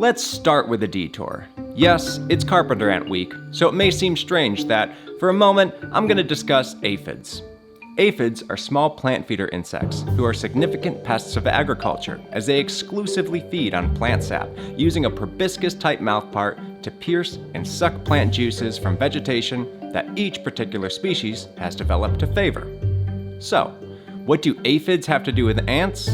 Let's start with a detour. Yes, it's Carpenter Ant Week, so it may seem strange that, for a moment, I'm going to discuss aphids. Aphids are small plant feeder insects who are significant pests of agriculture as they exclusively feed on plant sap, using a proboscis-type mouthpart to pierce and suck plant juices from vegetation that each particular species has developed to favor. So, what do aphids have to do with ants?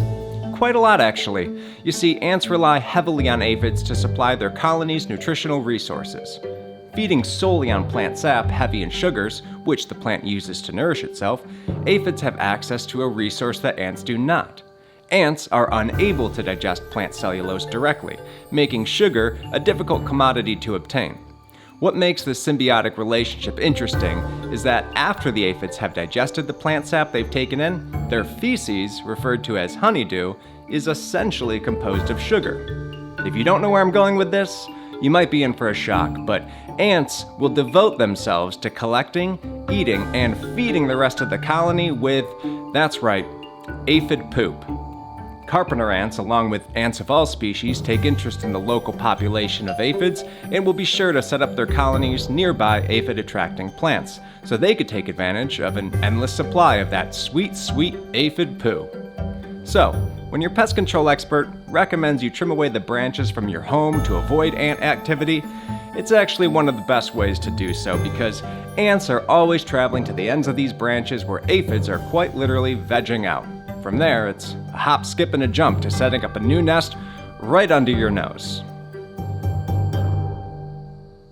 Quite a lot, actually. You see, ants rely heavily on aphids to supply their colony's nutritional resources. Feeding solely on plant sap, heavy in sugars, which the plant uses to nourish itself, aphids have access to a resource that ants do not. Ants are unable to digest plant cellulose directly, making sugar a difficult commodity to obtain. What makes this symbiotic relationship interesting is that after the aphids have digested the plant sap they've taken in, their feces, referred to as honeydew, is essentially composed of sugar. If you don't know where I'm going with this, you might be in for a shock, but ants will devote themselves to collecting, eating, and feeding the rest of the colony with, that's right, aphid poop. Carpenter ants, along with ants of all species, take interest in the local population of aphids and will be sure to set up their colonies nearby aphid-attracting plants, so they could take advantage of an endless supply of that sweet, sweet aphid poo. So, when your pest control expert recommends you trim away the branches from your home to avoid ant activity, it's actually one of the best ways to do so because ants are always traveling to the ends of these branches where aphids are quite literally vegging out. From there, it's a hop, skip, and a jump to setting up a new nest right under your nose.